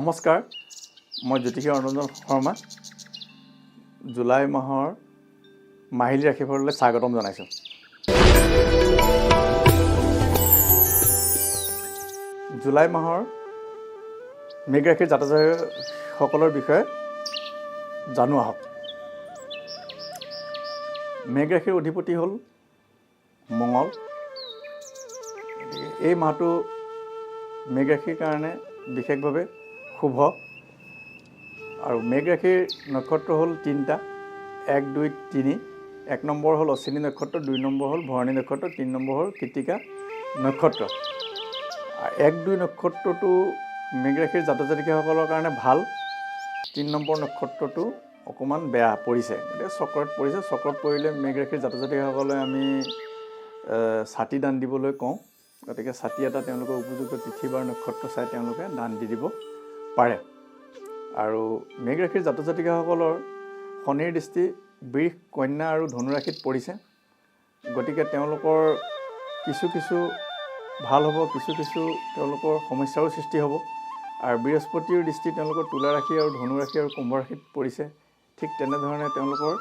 নমস্কাৰ, মই জ্যোতিষী অৰঞ্জন শৰ্মা জুলাই মাহৰ মাহিলী ৰাশিফললৈ স্বাগতম জনাইছোঁ। জুলাই মাহৰ মেঘ ৰাশিৰ জাতকসকলৰ বিষয়ে জানো আহক। মেঘ ৰাশিৰ অধিপতি হ'ল মঙল। এই মাহটো মেঘ ৰাশিৰ কাৰণে বিশেষভাৱে শুভ। আৰু মেঘ ৰাশিৰ নক্ষত্ৰ হ'ল তিনিটা, 1, 2, 3। 1 নম্বৰ হ'ল অশ্বিনী নক্ষত্ৰ, 2 নম্বৰ হ'ল ভৰণী নক্ষত্ৰ, 3 নম্বৰ হ'ল কৃত্তিকা নক্ষত্ৰ। 1, 2 নক্ষত্ৰটো মেঘ ৰাশিৰ জাতক জাতিকাসকলৰ কাৰণে ভাল। 3 নম্বৰ নক্ষত্ৰটো অকণমান বেয়া পৰিছে, গতিকে চক্ৰত পৰিছে। চক্ৰত পৰিলে মেঘ ৰাশিৰ জাতক জাতিকাসকলে আমি ছাতি দান দিবলৈ কওঁ। গতিকে ছাতি এটা তেওঁলোকৰ উপযুক্ত তিথি বাৰ নক্ষত্ৰ চাই তেওঁলোকে দান দি দিব পাৰে। আৰু মেঘ ৰাশিৰ জাতক জাতিকাসকলৰ শনিৰ দৃষ্টি বৃষ, কন্যা আৰু ধনু ৰাশিত পৰিছে। গতিকে তেওঁলোকৰ কিছু ভাল হ'ব, কিছু তেওঁলোকৰ সমস্যাৰো সৃষ্টি হ'ব। আৰু বৃহস্পতিৰ দৃষ্টি তেওঁলোকৰ তুলা ৰাশি আৰু ধনু ৰাশি আৰু কুম্ভ ৰাশিত পৰিছে। ঠিক তেনেধৰণে তেওঁলোকৰ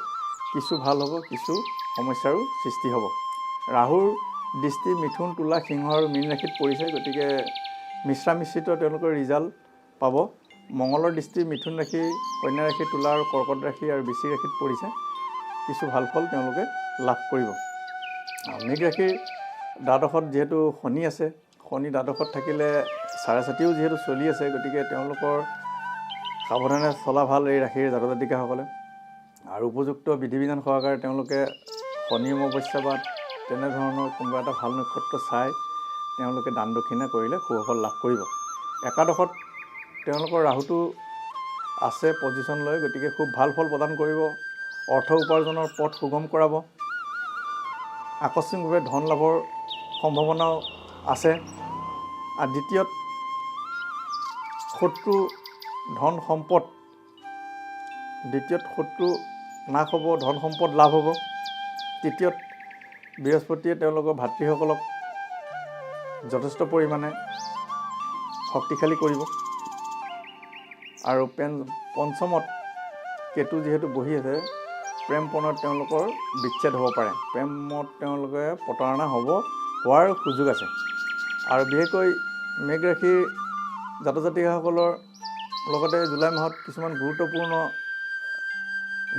কিছু ভাল হ'ব, কিছু সমস্যাৰো সৃষ্টি হ'ব। ৰাহুৰ দৃষ্টি মিথুন, তুলা, সিংহ আৰু মীন ৰাশিত পৰিছে। গতিকে মিশ্ৰিত তেওঁলোকৰ ৰিজাল্ট পাব। মঙলৰ দৃষ্টি মিথুন ৰাশি, কন্যা ৰাশি, তুলা আৰু কৰ্কট ৰাশি আৰু বৃশ্চিক ৰাশিত পৰিছে। কিছু ভাল ফল তেওঁলোকে লাভ কৰিব। মেঘ ৰাশিৰ দ্বাদশত যিহেতু শনি আছে, শনি দ্বাদশত থাকিলে চাৰেচাতিও যিহেতু চলি আছে, গতিকে তেওঁলোকৰ সাৱধানে চলা ভাল এই ৰাশিৰ জাতক জাতিকাসকলে। আৰু উপযুক্ত বিধি বিধান সহকাৰে তেওঁলোকে শনি অমাৱস্যা বা তেনেধৰণৰ কোনোবা এটা ভাল নক্ষত্ৰ চাই তেওঁলোকে দান দক্ষিণা কৰিলে সুফল লাভ কৰিব। একাদশত তেওঁলোকৰ ৰাহুটো আছে পজিশ্যন লৈ, গতিকে খুব ভাল ফল প্ৰদান কৰিব। অৰ্থ উপাৰ্জনৰ পথ সুগম কৰাব। আকস্মিকভাৱে ধন লাভৰ সম্ভাৱনাও আছে। আৰু দ্বিতীয়ত শত্ৰু ধন সম্পদ, দ্বিতীয়ত শত্ৰু নাশ হ'ব, ধন সম্পদ লাভ হ'ব। তৃতীয়ত বৃহস্পতিয়ে তেওঁলোকৰ ভাতৃসকলক যথেষ্ট পৰিমাণে শক্তিশালী কৰিব। আৰু পঞ্চমত কেতু যিহেতু বহি আছে, প্ৰেম পণত তেওঁলোকৰ বিচ্ছেদ হ'ব পাৰে। প্ৰেমত তেওঁলোকে প্ৰতাৰণা হোৱাৰ সুযোগ আছে। আৰু বিশেষকৈ মেঘ ৰাশিৰ জাতক জাতিকাসকলৰ লগতে জুলাই মাহত কিছুমান গুৰুত্বপূৰ্ণ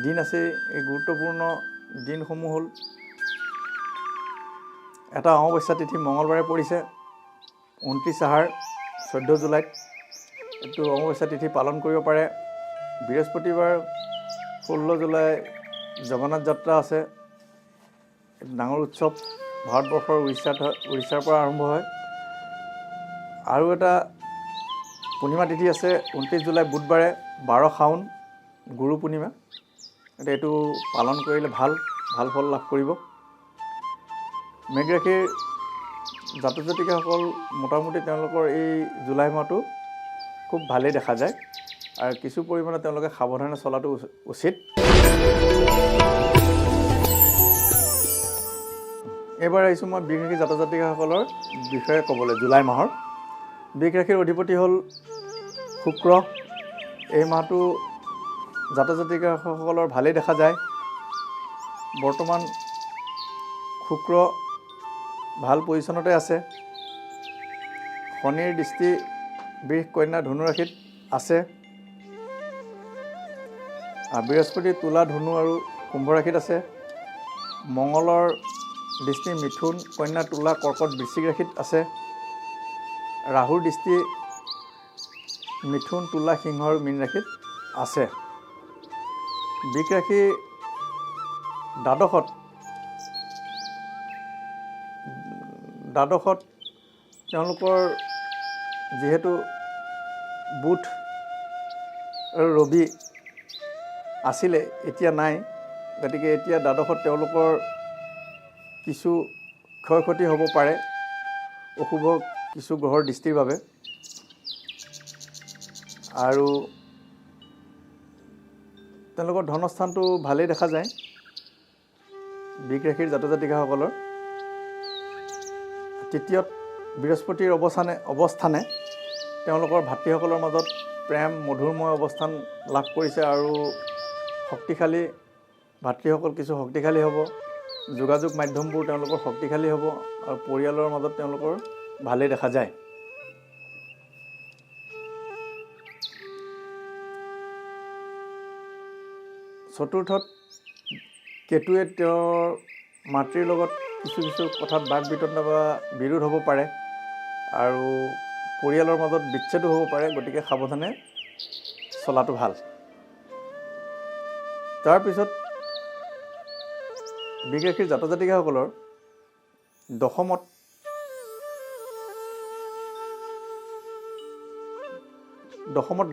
দিন আছে। এই গুৰুত্বপূৰ্ণ দিনসমূহ হ'ল, এটা অমাৱস্যা তিথি মঙলবাৰে পৰিছে 29 আহাৰ 14 জুলাইত। এইটো অমাৱস্যা তিথি পালন কৰিব পাৰে। বৃহস্পতিবাৰ 16 জুলাই জগন্নাথ যাত্ৰা আছে। ডাঙৰ উৎসৱ ভাৰতবৰ্ষৰ উৰিষ্যাৰ পৰা আৰম্ভ হয়। আৰু এটা পূৰ্ণিমা তিথি আছে 29 জুলাই বুধবাৰে 12 শাওন গুৰু পূৰ্ণিমা। এইটো পালন কৰিলে ভাল ফল লাভ কৰিব। মেঘ ৰাশিৰ জাতক জাতিকাসকল মোটামুটি তেওঁলোকৰ এই জুলাই মাহটো খুব ভালেই দেখা যায়। আৰু কিছু পৰিমাণে তেওঁলোকে সাৱধানে চলাটো উচিত। এইবাৰ আহিছোঁ মই বৃষ ৰাশিৰ জাতক জাতিকাসকলৰ বিষয়ে ক'বলৈ। জুলাই মাহৰ বৃষ ৰাশিৰ অধিপতি হ'ল শুক্ৰ। এই মাহটো জাতক জাতিকাসকলৰ ভালেই দেখা যায়। বৰ্তমান শুক্ৰ ভাল পজিশ্যনতে আছে। শনিৰ দৃষ্টি বৃষ, কন্যা, ধনু ৰাশিত আছে। বৃহস্পতি তুলা, ধনু আৰু কুম্ভ ৰাশিত আছে। মঙলৰ দৃষ্টি মিথুন, কন্যা, তুলা, কৰ্কট, বৃশ্চিক ৰাশিত আছে। ৰাহুৰ দৃষ্টি মিথুন, তুলা, সিংহ আৰু মীন ৰাশিত আছে। বৃষ ৰাশি দ্বাদশত তেওঁলোকৰ যিহেতু বুধ আৰু ৰবি আছিলে, এতিয়া নাই। গতিকে এতিয়া দ্বাদশত তেওঁলোকৰ কিছু ক্ষয় ক্ষতি হ'ব পাৰে অশুভ কিছু গ্ৰহৰ দৃষ্টিৰ বাবে। আৰু তেওঁলোকৰ ধনস্থানটো ভালেই দেখা যায় বৃষ ৰাশিৰ জাতক জাতিকাসকলৰ। তৃতীয়ত বৃহস্পতিৰ অৱস্থানে তেওঁলোকৰ ভাতৃসকলৰ মাজত প্ৰেম মধুৰময় অৱস্থান লাভ কৰিছে আৰু শক্তিশালী ভাতৃসকল কিছু শক্তিশালী হ'ব, যোগাযোগ মাধ্যমবোৰ তেওঁলোকৰ শক্তিশালী হ'ব আৰু পৰিয়ালৰ মাজত তেওঁলোকৰ ভালেই দেখা যায়। চতুৰ্থত কেতুৱে তেওঁৰ মাতৃৰ লগত কিছু কথাত বাক বিতণ্ডা বা বিৰোধ হ'ব পাৰে আৰু পৰিয়ালৰ মাজত বিচ্ছেদো হ'ব পাৰে, গতিকে সাৱধানে চলাটো ভাল। তাৰপিছত বৃষ ৰাশিৰ জাতক জাতিকাসকলৰ দশমত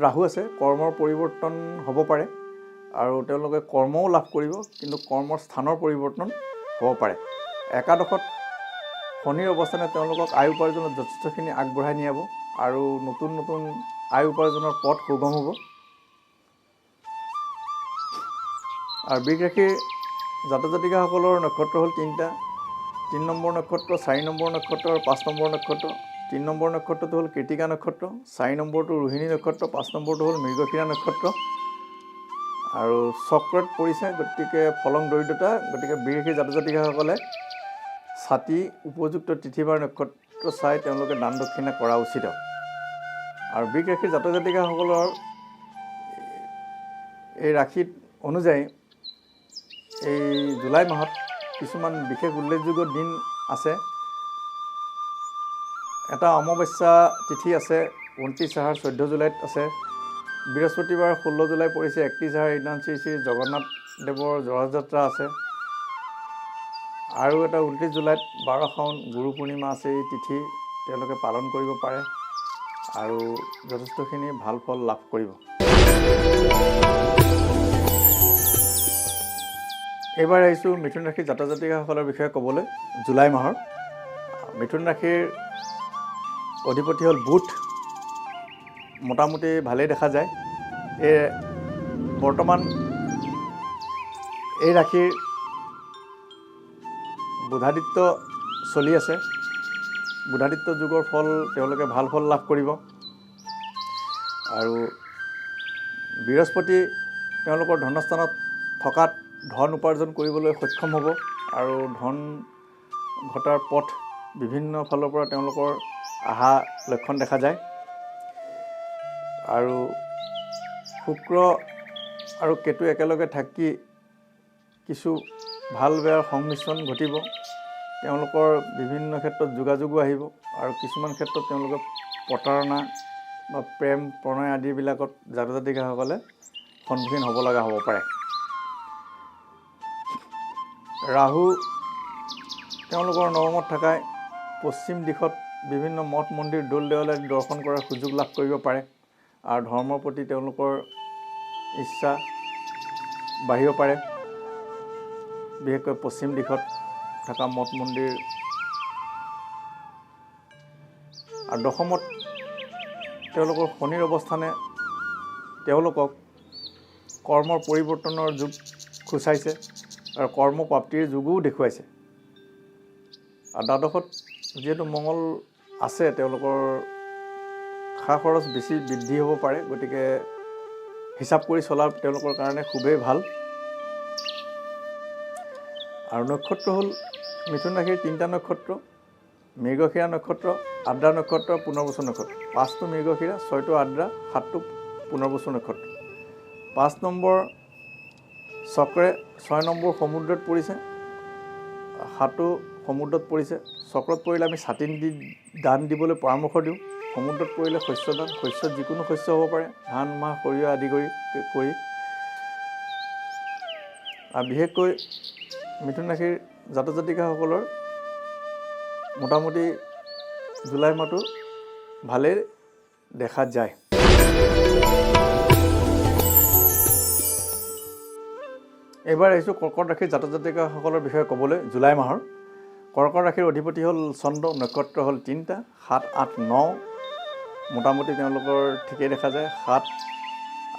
ৰাহু আছে। কৰ্মৰ পৰিৱৰ্তন হ'ব পাৰে আৰু তেওঁলোকে কৰ্মও লাভ কৰিব, কিন্তু কৰ্মৰ স্থানৰ পৰিৱৰ্তন হ'ব পাৰে। একাদশত শনিৰ অৱস্থানে তেওঁলোকক আয় উপাৰ্জনত যথেষ্টখিনি আগবঢ়াই নিয়াব আৰু নতুন আয় উপাৰ্জনৰ পথ সুগম হ'ব। আৰু বৃষ ৰাশিৰ জাতক জাতিকাসকলৰ নক্ষত্ৰ হ'ল 3টা। 3 নম্বৰ নক্ষত্ৰ, 4 নম্বৰ নক্ষত্ৰ আৰু 5 নম্বৰ নক্ষত্ৰ। 3 নম্বৰ নক্ষত্ৰটো হ'ল কৃতিকা নক্ষত্ৰ, 4 নম্বৰটো ৰোহিণী নক্ষত্ৰ, 5 নম্বৰটো হ'ল মৃগশিৰা নক্ষত্ৰ আৰু চক্ৰত পৰিছে, গতিকে ফলং দৰিদ্ৰতা। গতিকে বৃষ ৰাশিৰ জাতক জাতিকাসকলে ছাতি উপযুক্ত তিথি বাৰ নক্ষত্ৰ চাই তেওঁলোকে দান দক্ষিণা কৰা উচিত। আৰু বৃষ ৰাশিৰ জাতক জাতিকাসকলৰ এই ৰাশিত অনুযায়ী এই জুলাই মাহত কিছুমান বিশেষ উল্লেখযোগ্য দিন আছে। এটা অমাৱস্যা তিথি আছে 29 আহাৰ 14 জুলাইত আছে। বৃহস্পতিবাৰ 16 জুলাই পৰিছে 31 আহাৰ ইদিনা শ্ৰী শ্ৰী জগন্নাথ দেৱৰ জৰযাত্ৰা আছে। আৰু এটা 29 জুলাইত 12 শাওণ গুৰু পূৰ্ণিমা আছে। এই তিথি তেওঁলোকে পালন কৰিব পাৰে আৰু যথেষ্টখিনি ভাল ফল লাভ কৰিব। এইবাৰ আহিছোঁ মিথুন ৰাশিৰ জাতক জাতিকাসকলৰ বিষয়ে ক'বলৈ। জুলাই মাহৰ মিথুন ৰাশিৰ অধিপতি হ'ল বুধ। মোটামুটি ভালেই দেখা যায়। বৰ্তমান এই ৰাশিৰ বুধাদিত্য চলি আছে। বুধাদিত্য যুগৰ ফল তেওঁলোকে ভাল ফল লাভ কৰিব। আৰু বৃহস্পতি তেওঁলোকৰ ধনস্থানত থকাত ধন উপাৰ্জন কৰিবলৈ সক্ষম হ'ব আৰু ধন ঘটাৰ পথ বিভিন্ন ফালৰ পৰা তেওঁলোকৰ অহা লক্ষণ দেখা যায়। আৰু শুক্ৰ আৰু কেতু একেলগে থাকি কিছু ভাল বেয়াৰ সংমিশ্ৰণ ঘটিব। তেওঁলোকৰ বিভিন্ন ক্ষেত্ৰত যোগাযোগো আহিব আৰু কিছুমান ক্ষেত্ৰত তেওঁলোকে প্ৰতাৰণা বা প্ৰেম প্ৰণয় আদিবিলাকত জাতক জাতিকাসকলে সন্মুখীন হ'ব লগা হ'ব পাৰে। ৰাহু তেওঁলোকৰ নৱমত থকাই পশ্চিম দিশত বিভিন্ন মঠ মন্দিৰ দৌল দেৱালয় দৰ্শন কৰাৰ সুযোগ লাভ কৰিব পাৰে আৰু ধৰ্মৰ প্ৰতি তেওঁলোকৰ ইচ্ছা বাঢ়িব পাৰে। বিশেষকৈ পশ্চিম দিশত থকা মঠ মন্দিৰ। আৰু দশমত তেওঁলোকৰ শনিৰ অৱস্থানে তেওঁলোকক কৰ্মৰ পৰিৱৰ্তনৰ যুগ সূচাইছে আৰু কৰ্মপ্ৰাপ্তিৰ যুগো দেখুৱাইছে। আৰু দ্বাদশত যিহেতু মঙ্গল আছে, তেওঁলোকৰ খা খৰচ বেছি বৃদ্ধি হ'ব পাৰে, গতিকে হিচাপ কৰি চলা তেওঁলোকৰ কাৰণে খুবেই ভাল। আৰু নক্ষত্ৰ হ'ল মিথুন ৰাশিৰ 3টা নক্ষত্ৰ, মৃগশিৰা নক্ষত্ৰ, আদ্ৰা নক্ষত্ৰ, পুনৰ্বসু নক্ষত্ৰ। 5টো মৃগশিৰা, 6টো আদ্ৰা, 7টো পুনৰ্বসু নক্ষত্ৰ। 5 নম্বৰ চক্ৰে 6 নম্বৰ সমুদ্ৰত পৰিছে, 7টো সমুদ্ৰত পৰিছে। চক্ৰত পৰিলে আমি ছাতি দান দিবলৈ পৰামৰ্শ দিওঁ। সমুদ্ৰত পৰিলে শস্য দান, শস্য যিকোনো শস্য হ'ব পাৰে, ধান মাহ সৰিয়হ আদি কৰি। আৰু বিশেষকৈ মিথুন ৰাশিৰ জাতক জাতিকাসকলৰ মোটামুটি জুলাই মাহটো ভালেই দেখা যায়। এইবাৰ আহিছোঁ কৰ্কট ৰাশিৰ জাতক জাতিকাসকলৰ বিষয়ে ক'বলৈ। জুলাই মাহৰ কৰ্কট ৰাশিৰ অধিপতি হ'ল চন্দ্ৰ, নক্ষত্ৰ হ'ল 3টা, 7, 8, 9 মোটামুটি তেওঁলোকৰ ঠিকেই দেখা যায়। 7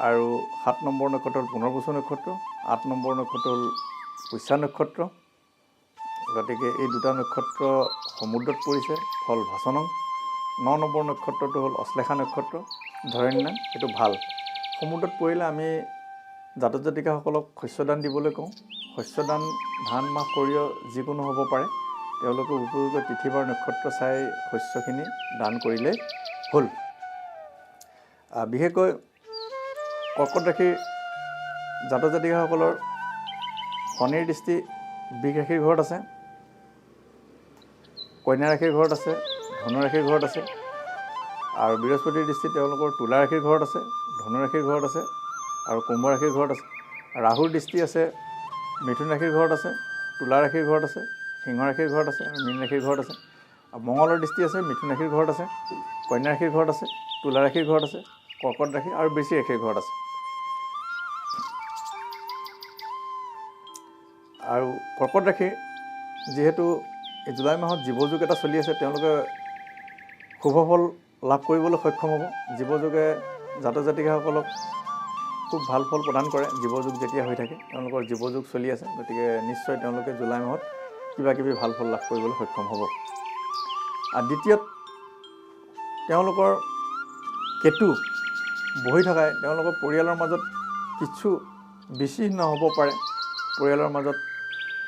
আৰু 7 নম্বৰ নক্ষত্ৰ হ'ল পুনৰ্বসু নক্ষত্ৰ, 8 নম্বৰ নক্ষত্ৰ হ'ল পুষ্যা নক্ষত্ৰ। গতিকে এই দুটা নক্ষত্ৰ সমুদ্ৰত পৰিছে, ফল ভাচনং। 9 নম্বৰ নক্ষত্ৰটো হ'ল অশ্লেষা নক্ষত্ৰ ধৰণীদান এইটো ভাল। সমুদ্ৰত পৰিলে আমি জাতক জাতিকাসকলক শস্যদান দিবলৈ কওঁ। শস্যদান ধান মাহ সৰিয়হ যিকোনো হ'ব পাৰে, তেওঁলোকে উপযুক্ত তিথি বাৰ নক্ষত্ৰ চাই শস্যখিনি দান কৰিলেই হ'ল। বিশেষকৈ কৰ্কট ৰাশিৰ জাতক জাতিকাসকলৰ শনিৰ দৃষ্টি বৃষ ৰাশিৰ ঘৰত আছে, কন্যা ৰাশিৰ ঘৰত আছে, ধনু ৰাশিৰ ঘৰত আছে, আৰু বৃহস্পতিৰ দৃষ্টি তেওঁলোকৰ তুলা ৰাশিৰ ঘৰত আছে, ধনু ৰাশিৰ ঘৰত আছে আৰু কুম্ভ ৰাশিৰ ঘৰত আছে। ৰাহুৰ দৃষ্টি আছে মিথুন ৰাশিৰ ঘৰত আছে, তুলা ৰাশিৰ ঘৰত আছে, সিংহ ৰাশিৰ ঘৰত আছে আৰু মীন ৰাশিৰ ঘৰত আছে। আৰু মঙলৰ দৃষ্টি আছে মিথুন ৰাশিৰ ঘৰত আছে, কন্যা ৰাশিৰ ঘৰত আছে, তুলা ৰাশিৰ ঘৰত আছে, কৰ্কট ৰাশি আৰু বৃশ্চিক ৰাশিৰ ঘৰত আছে। আৰু কৰ্কট ৰাশিৰ যিহেতু এই জুলাই মাহত জীৱযোগ এটা চলি আছে, তেওঁলোকে শুভ ফল লাভ কৰিবলৈ সক্ষম হ'ব। জীৱযোগে জাতক জাতিকাসকলক খুব ভাল ফল প্ৰদান কৰে। জীৱযোগ যেতিয়া হৈ থাকে, তেওঁলোকৰ জীৱযোগ চলি আছে, গতিকে নিশ্চয় তেওঁলোকে জুলাই মাহত কিবা কিবি ভাল ফল লাভ কৰিবলৈ সক্ষম হ'ব। আৰু দ্বিতীয়ত তেওঁলোকৰ কেতু বহি থকাই তেওঁলোকৰ পৰিয়ালৰ মাজত কিছু বিচ্ছিন্ন হ'ব পাৰে, পৰিয়ালৰ মাজত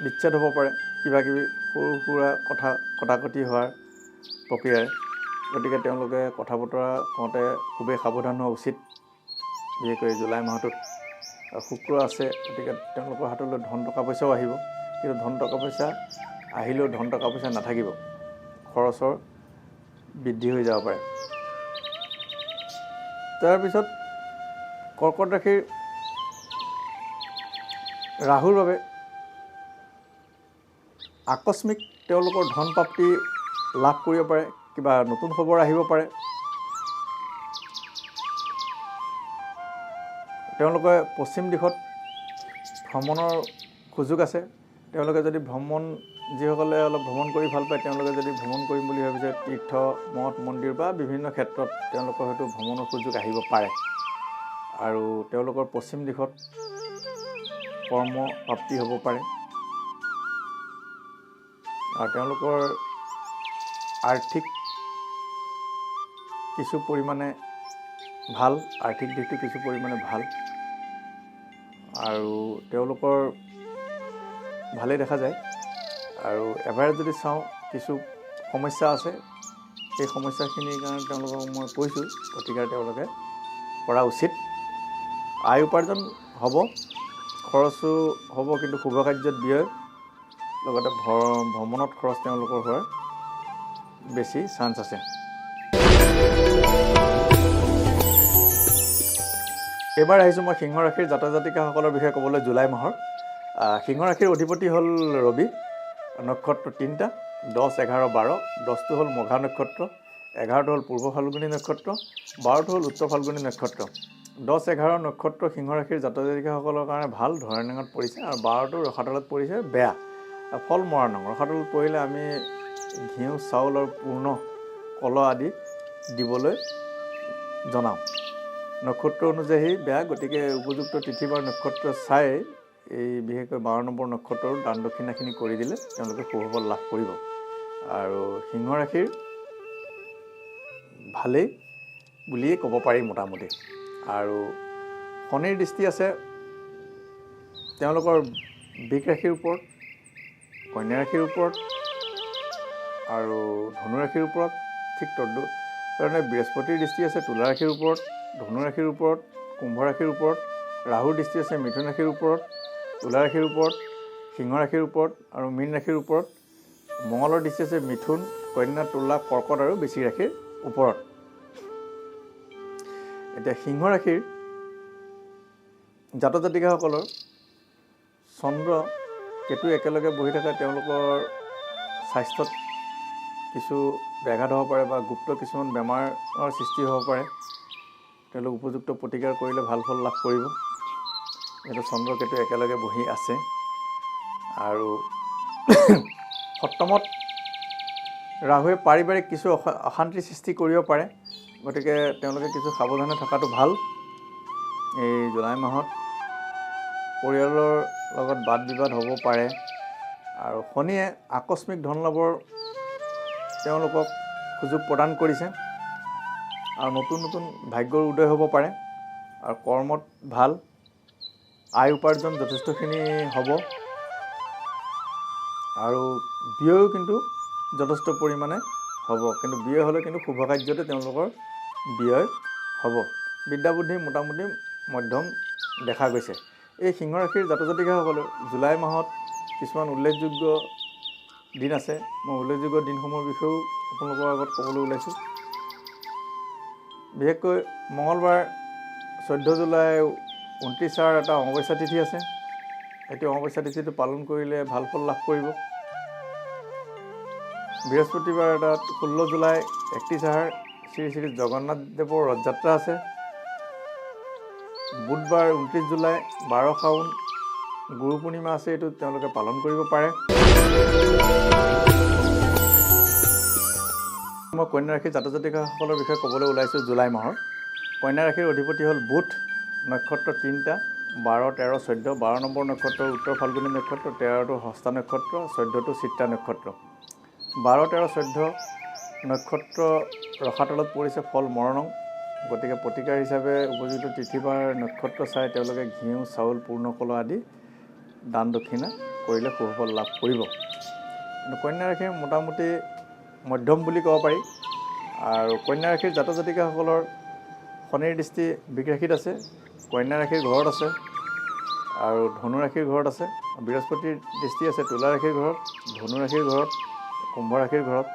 বিচ্ছেদ হ'ব পাৰে, কিবা কিবি সৰু সুৰা কথা কটাকটি হোৱাৰ প্ৰক্ৰিয়াৰে। গতিকে তেওঁলোকে কথা বতৰা কওঁতে খুবেই সাৱধান হোৱা উচিত। বিশেষকৈ জুলাই মাহটোত শুক্ৰ আছে, গতিকে তেওঁলোকৰ হাতলৈ ধন টকা পইচাও আহিব, কিন্তু ধন টকা পইচা আহিলেও ধন টকা পইচা নাথাকিব, খৰচৰ বৃদ্ধি হৈ যাব পাৰে। তাৰপিছত কৰ্কট ৰাশিৰ ৰাহুৰ বাবে আকস্মিক তেওঁলোকৰ ধন প্ৰাপ্তি লাভ কৰিব পাৰে, কিবা নতুন খবৰ আহিব পাৰে। তেওঁলোকে পশ্চিম দিশত ভ্ৰমণৰ সুযোগ আছে। তেওঁলোকে যদি যিসকলে অলপ ভ্ৰমণ কৰি ভাল পায়, তেওঁলোকে যদি ভ্ৰমণ কৰিম বুলি ভাবিছে, তীৰ্থ মঠ মন্দিৰ বা বিভিন্ন ক্ষেত্ৰত তেওঁলোকৰ হয়তো ভ্ৰমণৰ সুযোগ আহিব পাৰে। আৰু তেওঁলোকৰ পশ্চিম দিশত কৰ্ম প্ৰাপ্তি হ'ব পাৰে। আৰু তেওঁলোকৰ আৰ্থিক কিছু পৰিমাণে ভাল, আৰ্থিক দিশটো কিছু পৰিমাণে ভাল, আৰু তেওঁলোকৰ ভালেই দেখা যায়। আৰু এবাৰ যদি চাওঁ, কিছু সমস্যা আছে, সেই সমস্যাখিনিৰ কাৰণে তেওঁলোকক মই কৈছোঁ, গতিকে তেওঁলোকে কৰা উচিত। আয় উপাৰ্জন হ'ব, খৰচো হ'ব, কিন্তু শুভ কাৰ্যত ব্যয়, লগতে ভ্ৰমণত খৰচ তেওঁলোকৰ হোৱাৰ বেছি চান্স আছে। এইবাৰ আহিছোঁ মই সিংহ ৰাশিৰ জাতক জাতিকাসকলৰ বিষয়ে ক'বলৈ। জুলাই মাহৰ সিংহ ৰাশিৰ অধিপতি হ'ল ৰবি। নক্ষত্ৰ 3টা, 10, 11, 12। 10টো হ'ল মঘা নক্ষত্ৰ, 11টো হ'ল পূৰ্ব ফাল্গুনী নক্ষত্ৰ, 12টো হ'ল উত্তৰ ফাল্গুনী নক্ষত্ৰ। 10, 11 নক্ষত্ৰ সিংহ ৰাশিৰ জাতক জাতিকাসকলৰ কাৰণে ভাল, ধৰণীদানত পৰিছে। আৰু 12টো ৰসাতলত পৰিছে, বেয়া। ফল মৰা নং ৰসাতলত পৰিলে আমি ঘিউ, চাউল আৰু পূৰ্ণ কলহ আদি দিবলৈ জনাওঁ। নক্ষত্ৰ অনুযায়ী বেয়া, গতিকে উপযুক্ত তিথি বাৰ নক্ষত্ৰ চাই এই বিশেষকৈ 12 নম্বৰ নক্ষত্ৰৰ দান দক্ষিণাখিনি কৰি দিলে তেওঁলোকে শুভ ফল লাভ কৰিব। আৰু সিংহ ৰাশিৰ ভালেই বুলিয়ে ক'ব পাৰি মোটামুটি। আৰু শনিৰ দৃষ্টি আছে তেওঁলোকৰ বৃষ ৰাশিৰ ওপৰত, কন্যা ৰাশিৰ ওপৰত আৰু ধনু ৰাশিৰ ওপৰত। ঠিক তদুধৰণে বৃহস্পতিৰ দৃষ্টি আছে তুলা ৰাশিৰ ওপৰত, ধনু ৰাশিৰ ওপৰত, কুম্ভ ৰাশিৰ ওপৰত। ৰাহুৰ দৃষ্টি আছে মিথুন ৰাশিৰ ওপৰত, তুলা ৰাশিৰ ওপৰত, সিংহ ৰাশিৰ ওপৰত আৰু মীন ৰাশিৰ ওপৰত। মঙলৰ দৃষ্টি আছে মিথুন, কন্যা, তুলা, কৰ্কট আৰু বৃশ্চিক ৰাশিৰ ওপৰত। এতিয়া সিংহ ৰাশিৰ জাতক জাতিকাসকলৰ চন্দ্ৰ কেতু একেলগে বহি থাকে, তেওঁলোকৰ স্বাস্থ্যত কিছু ব্যাঘাত হ'ব পাৰে বা গুপ্ত কিছুমান বেমাৰৰ সৃষ্টি হ'ব পাৰে। তেওঁলোক উপযুক্ত প্ৰতিকাৰ কৰিলে ভাল ফল লাভ কৰিব। যিহেতু চন্দ্ৰ কেতু একেলগে বহি আছে। আৰু সপ্তমত ৰাহুৱে পাৰিবাৰিক কিছু অশান্তিৰ সৃষ্টি কৰিব পাৰে, গতিকে তেওঁলোকে কিছু সাৱধানে থকাটো ভাল। এই জুলাই মাহত পৰিয়ালৰ লগত বাদ বিবাদ হ'ব পাৰে। আৰু শনিয়ে আকস্মিক ধন লাভৰ তেওঁলোকক সুযোগ প্ৰদান কৰিছে। আৰু নতুন নতুন ভাগ্যৰ উদয় হ'ব পাৰে আৰু কৰ্মত ভাল আয় উপাৰ্জন যথেষ্টখিনি হ'ব আৰু ব্যয়ো কিন্তু যথেষ্ট পৰিমাণে হ'ব কিন্তু ব্যয় হ'লে কিন্তু শুভ কাৰ্যতে তেওঁলোকৰ ব্যয় হ'ব বিদ্যা বুদ্ধি মোটামুটি মধ্যম দেখা গৈছে এই সিংহ ৰাশিৰ জাতক জাতিকাসকলৰ জুলাই মাহত কিছুমান উল্লেখযোগ্য দিন আছে মই উল্লেখযোগ্য দিনসমূহৰ বিষয়েও আপোনালোকৰ আগত ক'বলৈ ওলাইছোঁ বিশেষকৈ মঙলবাৰ 14 জুলাই 29 এটা অমাৱস্যা তিথি আছে এটি অমাৱস্যা তিথিটো পালন কৰিলে ভাল ফল লাভ কৰিব বৃহস্পতিবাৰ এটা 16 জুলাই 31 শ্ৰী শ্ৰী জগন্নাথ দেৱৰ ৰথযাত্ৰা আছে বুধবাৰ 29 জুলাই 12 শাওন গুৰু পূৰ্ণিমা আছে এইটো তেওঁলোকে পালন কৰিব পাৰে মই কন্যা ৰাশিৰ জাতক জাতিকাসকলৰ বিষয়ে ক'বলৈ ওলাইছোঁ জুলাই মাহৰ কন্যা ৰাশিৰ অধিপতি হ'ল বুধ নক্ষত্ৰ 3টা 12, 13, 14 12 নম্বৰ নক্ষত্ৰৰ উত্তৰ ফাল্গুনী নক্ষত্ৰ 13টো হস্তা নক্ষত্ৰ 14টো চিত্ৰা নক্ষত্ৰ 12, 13, 14 নক্ষত্ৰ ৰসাতলত পৰিছে ফল মৰণং গতিকে প্ৰতিকাৰ হিচাপে উপযুক্ত তিথি বাৰ নক্ষত্ৰ চাই তেওঁলোকে ঘিউ চাউল পূৰ্ণকল আদি দান দক্ষিণা কৰিলে শুভ ফল লাভ কৰিব কিন্তু কন্যা ৰাশিৰ মোটামুটি মধ্যম বুলি ক'ব পাৰি আৰু কন্যা ৰাশিৰ জাতক জাতিকাসকলৰ শনিৰ দৃষ্টি বৃষ ৰাশিত আছে কন্যা ৰাশিৰ ঘৰত আছে আৰু ধনু ৰাশিৰ ঘৰত আছে বৃহস্পতিৰ দৃষ্টি আছে তুলা ৰাশিৰ ঘৰত ধনু ৰাশিৰ ঘৰত কুম্ভ ৰাশিৰ ঘৰত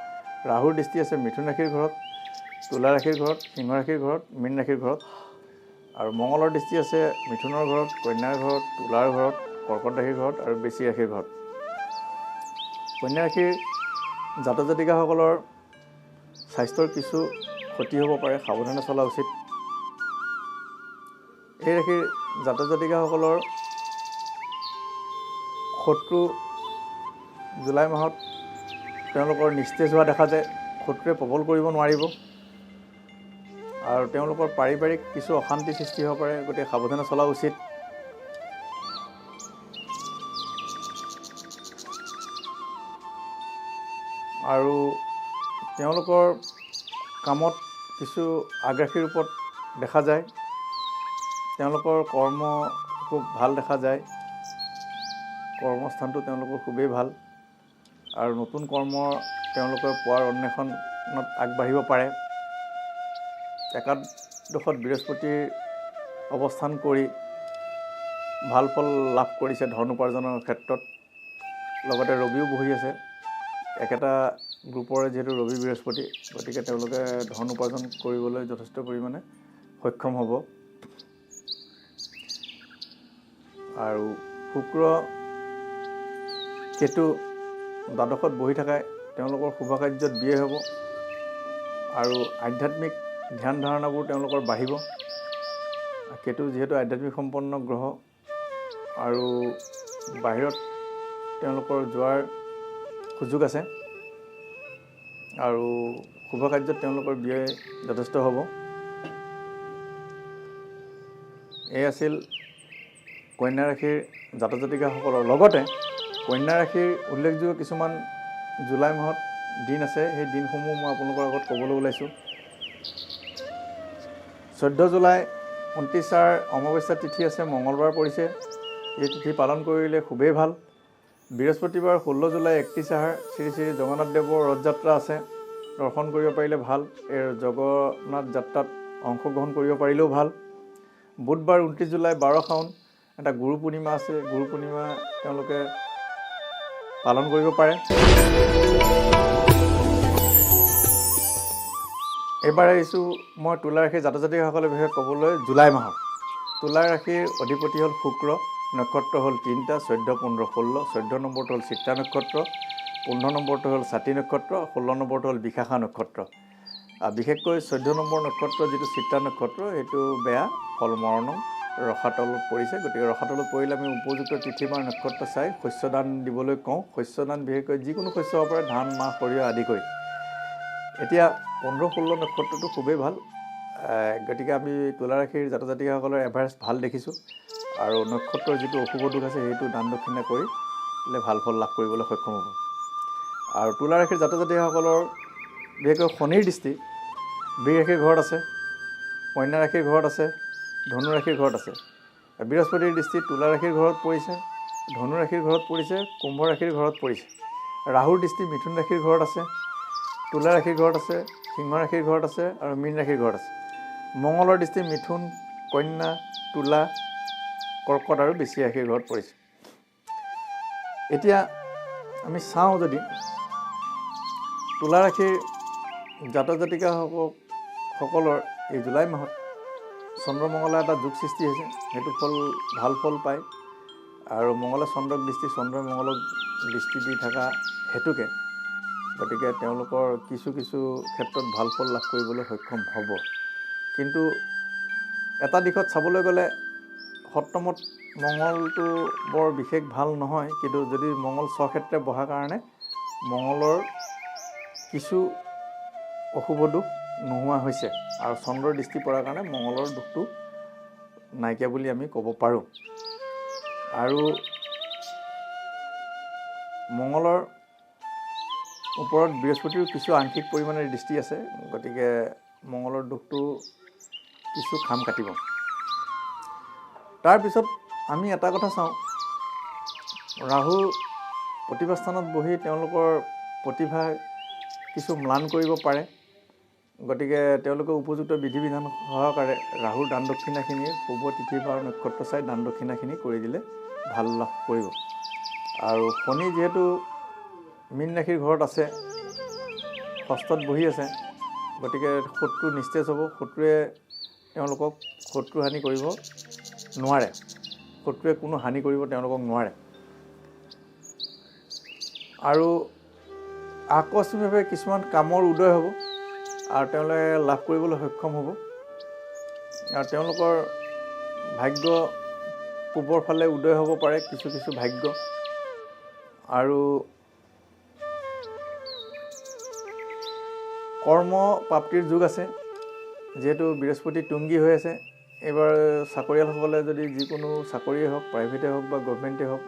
ৰাহুৰ দৃষ্টি আছে মিথুন ৰাশিৰ ঘৰত তুলা ৰাশিৰ ঘৰত সিংহ ৰাশিৰ ঘৰত মীন ৰাশিৰ ঘৰত আৰু মঙলৰ দৃষ্টি আছে মিথুনৰ ঘৰত কন্যাৰ ঘৰত তুলাৰ ঘৰত কৰ্কট ৰাশিৰ ঘৰত আৰু বৃশ্চিক ৰাশিৰ ঘৰত কন্যা ৰাশিৰ জাতক জাতিকাসকলৰ স্বাস্থ্যৰ কিছু ক্ষতি হ'ব পাৰে সাৱধানে চলা উচিত এই ৰাশিৰ জাতক জাতিকাসকলৰ শত্ৰু জুলাই মাহত তেওঁলোকৰ নিস্তেজ হোৱা দেখা যায় শত্ৰুৱে প্ৰবল কৰিব নোৱাৰিব আৰু তেওঁলোকৰ পাৰিবাৰিক কিছু অশান্তি সৃষ্টি হ'ব পাৰে গতিকে সাৱধানে চলা উচিত আৰু তেওঁলোকৰ কামত কিছু আগ্ৰাসী ৰূপত দেখা যায় তেওঁলোকৰ কৰ্ম খুব ভাল দেখা যায় কৰ্মস্থানটো তেওঁলোকৰ খুবেই ভাল আৰু নতুন কৰ্ম তেওঁলোকে পোৱাৰ অন্বেষণত আগবাঢ়িব পাৰে একাদশত বৃহস্পতিৰ অৱস্থান কৰি ভাল ফল লাভ কৰিছে ধন উপাৰ্জনৰ ক্ষেত্ৰত লগতে ৰবিও বহি আছে একেটা গ্ৰুপৰে যিহেতু ৰবি বৃহস্পতি গতিকে তেওঁলোকে ধন উপাৰ্জন কৰিবলৈ যথেষ্ট পৰিমাণে সক্ষম হ'ব আৰু শুক্ৰ কেতু দ্বাদশত বহি থকাই তেওঁলোকৰ শুভ কাৰ্যত ব্যয় হ'ব আৰু আধ্যাত্মিক ধ্যান ধাৰণাবোৰ তেওঁলোকৰ বাঢ়িব কেতু যিহেতু আধ্যাত্মিক সম্পন্ন গ্ৰহ আৰু বাহিৰত তেওঁলোকৰ যোৱাৰ সুযোগ আছে আৰু শুভ কাৰ্যত তেওঁলোকৰ ব্যয় যথেষ্ট হ'ব এই আছিল কন্যা ৰাশিৰ জাতক জাতিকাসকলৰ লগতে কন্যা ৰাশিৰ উল্লেখযোগ্য কিছুমান জুলাই মাহত দিন আছে সেই দিনসমূহ মই আপোনালোকৰ আগত ক'বলৈ ওলাইছোঁ 14 জুলাই 29 অমাৱস্যা তিথি আছে মঙলবাৰ পৰিছে এই তিথি পালন কৰিলে খুবেই ভাল বৃহস্পতিবাৰ 16 জুলাই 31 শ্ৰী শ্ৰী জগন্নাথ দেৱৰ ৰথযাত্ৰা আছে দৰ্শন কৰিব পাৰিলে ভাল এই জগন্নাথ যাত্ৰাত অংশগ্ৰহণ কৰিব পাৰিলেও ভাল বুধবাৰ 29 জুলাই 12 শাওন এটা গুৰু পূৰ্ণিমা আছে গুৰু পূৰ্ণিমা তেওঁলোকে পালন কৰিব পাৰে এবাৰ আহিছোঁ মই তুলা ৰাশিৰ জাতক জাতিকাসকলৰ বিষয়ে ক'বলৈ জুলাই মাহৰ তুলা ৰাশিৰ অধিপতি হ'ল শুক্ৰ নক্ষত্ৰ হ'ল 3টা 14, 15, 16 14 নম্বৰটো হ'ল চিত্ৰা নক্ষত্ৰ 15 নম্বৰটো হ'ল ছাতি নক্ষত্ৰ 16 নম্বৰটো হ'ল বিশাখা নক্ষত্ৰ বিশেষকৈ 14 নম্বৰ নক্ষত্ৰ যিটো চিত্ৰা নক্ষত্ৰ সেইটো বেয়া ফল মৰণং ৰসাতলত পৰিছে গতিকে ৰসাতলত পৰিলে আমি উপযুক্ত তিথি বা নক্ষত্ৰ চাই শস্যদান দিবলৈ কওঁ শস্যদান বিশেষকৈ যিকোনো শস্য হ'ব পাৰে ধান মাহ সৰিয়হ আদি কৰি এতিয়া 15-16 নক্ষত্ৰটো খুবেই ভাল গতিকে আমি তুলা ৰাশিৰ জাতক জাতিকাসকলৰ এভাৰেজ ভাল দেখিছোঁ আৰু নক্ষত্ৰৰ যিটো অশুভ দোষ আছে সেইটো দান দক্ষিণা কৰিলে ভাল ফল লাভ কৰিবলৈ সক্ষম হ'ব আৰু তুলা ৰাশিৰ জাতক জাতিকাসকলৰ বিশেষকৈ শনিৰ দৃষ্টি বৃষ ৰাশিৰ ঘৰত আছে, কন্যা ৰাশিৰ ঘৰত আছে, ধনু ৰাশিৰ ঘৰত আছে। বৃহস্পতিৰ দৃষ্টি তুলা ৰাশিৰ ঘৰত পৰিছে, ধনু ৰাশিৰ ঘৰত পৰিছে, কুম্ভ ৰাশিৰ ঘৰত পৰিছে। ৰাহুৰ দৃষ্টি মিথুন ৰাশিৰ ঘৰত আছে, তুলা ৰাশিৰ ঘৰত আছে, সিংহ ৰাশিৰ ঘৰত আছে আৰু মীন ৰাশিৰ ঘৰত আছে। মঙলৰ দৃষ্টি মিথুন, কন্যা, তুলা, কৰ্কট আৰু বৃশ্চিক ৰাশিৰ ঘৰত পৰিছে। এতিয়া আমি চাওঁ যদি তুলা ৰাশিৰ জাতক জাতিকাসকলৰ এই জুলাই মাহত চন্দ্ৰমঙলে এটা যোগ সৃষ্টি হৈছে, সেইটো ভাল ফল পায়। আৰু মঙলে চন্দ্ৰক দৃষ্টি, চন্দ্ৰই মঙলক দৃষ্টি দি থকা হেতুকে গতিকে তেওঁলোকৰ কিছু ক্ষেত্ৰত ভাল ফল লাভ কৰিবলৈ সক্ষম হ'ব। কিন্তু এটা দিশত চাবলৈ গ'লে সপ্তমত মঙলটো বৰ বিশেষ ভাল নহয়, কিন্তু যদি মঙল স্বক্ষেত্ৰে বহাৰ কাৰণে মঙলৰ কিছু অশুভ দোষ নোহোৱা হৈছে আৰু চন্দ্ৰৰ দৃষ্টি পৰাৰ কাৰণে মঙলৰ দোষটো নাইকিয়া বুলি আমি ক'ব পাৰোঁ। আৰু মঙলৰ ওপৰত বৃহস্পতিৰ কিছু আংশিক পৰিমাণে দৃষ্টি আছে, গতিকে মঙলৰ দোষটো কিছু খাম কাটিব। তাৰপিছত আমি এটা কথা চাওঁ, ৰাহু প্ৰতিভা স্থানত বহি তেওঁলোকৰ প্ৰতিভা কিছু ম্লান কৰিব পাৰে। গতিকে তেওঁলোকে উপযুক্ত বিধি বিধান সহকাৰে ৰাহুৰ দান দক্ষিণাখিনি শুভ তিথি বা নক্ষত্ৰ চাই দান দক্ষিণাখিনি কৰি দিলে ভাল লাভ কৰিব। আৰু শনি যিহেতু মীন ৰাশিৰ ঘৰত আছে, ষষ্ঠত বহি আছে, গতিকে শত্ৰু নিস্তেজ হ'ব। শত্ৰুৱে তেওঁলোকক শত্ৰু হানি কৰিব নোৱাৰে, শত্ৰুৱে কোনো হানি কৰিব তেওঁলোকক নোৱাৰে। আৰু আকস্মিকভাৱে কিছুমান কামৰ উদয় হ'ব আৰু তেওঁলোকে লাভ কৰিবলৈ সক্ষম হ'ব। আৰু তেওঁলোকৰ ভাগ্য পূবৰ ফালে উদয় হ'ব পাৰে, কিছু ভাগ্য। আৰু কৰ্ম প্ৰাপ্তিৰ যোগ আছে, যিহেতু বৃহস্পতি তুংগী হৈ আছে। এইবাৰ চাকৰিয়ালসকলে যদি যিকোনো চাকৰিয়ে হওক, প্ৰাইভেটে হওক বা গভৰ্ণমেণ্টেই হওক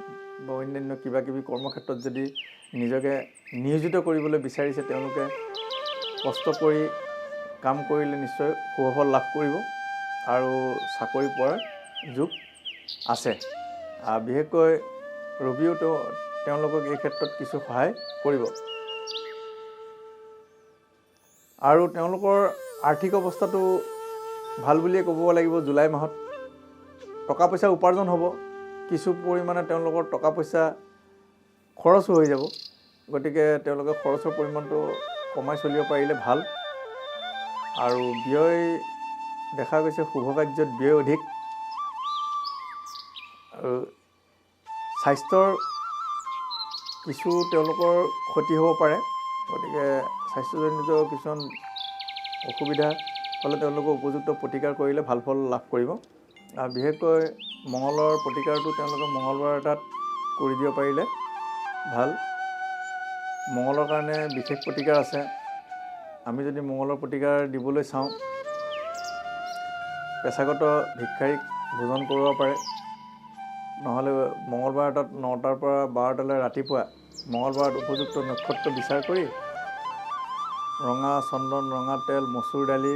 বা অন্যান্য কিবাকিবি কৰ্মক্ষেত্ৰত যদি নিজকে নিয়োজিত কৰিবলৈ বিচাৰিছে, তেওঁলোকে কষ্ট কৰি কাম কৰিলে নিশ্চয় সুফল লাভ কৰিব আৰু চাকৰি পোৱাৰ যোগ আছে। বিশেষকৈ ৰবিও তেওঁলোকক এই ক্ষেত্ৰত কিছু সহায় কৰিব। আৰু তেওঁলোকৰ আৰ্থিক অৱস্থাটো ভাল বুলিয়ে ক'ব লাগিব। জুলাই মাহত টকা পইচা উপাৰ্জন হ'ব, কিছু পৰিমাণে তেওঁলোকৰ টকা পইচা খৰচো হৈ যাব। গতিকে তেওঁলোকে খৰচৰ পৰিমাণটো কমাই চলিব পাৰিলে ভাল। আৰু ব্যয় দেখা গৈছে, শুভ কাৰ্যত ব্যয় অধিক। আৰু স্বাস্থ্যৰ কিছু তেওঁলোকৰ ক্ষতি হ'ব পাৰে, গতিকে স্বাস্থ্যজনিত কিছুমান অসুবিধা হ'লে তেওঁলোকে উপযুক্ত প্ৰতিকাৰ কৰিলে ভাল ফল লাভ কৰিব। আৰু বিশেষকৈ মঙলৰ প্ৰতিকাৰটো তেওঁলোকে মঙলবাৰ এটাত কৰি দিব পাৰিলে ভাল। মঙলৰ কাৰণে বিশেষ প্ৰতিকাৰ আছে। আমি যদি মঙলৰ প্ৰতিকাৰ দিবলৈ চাওঁ, পেছাগত ভিক্ষাৰীক ভোজন কৰিব পাৰে, নহ'লে মঙলবাৰ এটাত 9টাৰ পৰা 12টালৈ ৰাতিপুৱা মঙলবাৰত উপযুক্ত নক্ষত্ৰ বিচাৰ কৰি ৰঙা চন্দন, ৰঙা তেল, মচুৰ দালি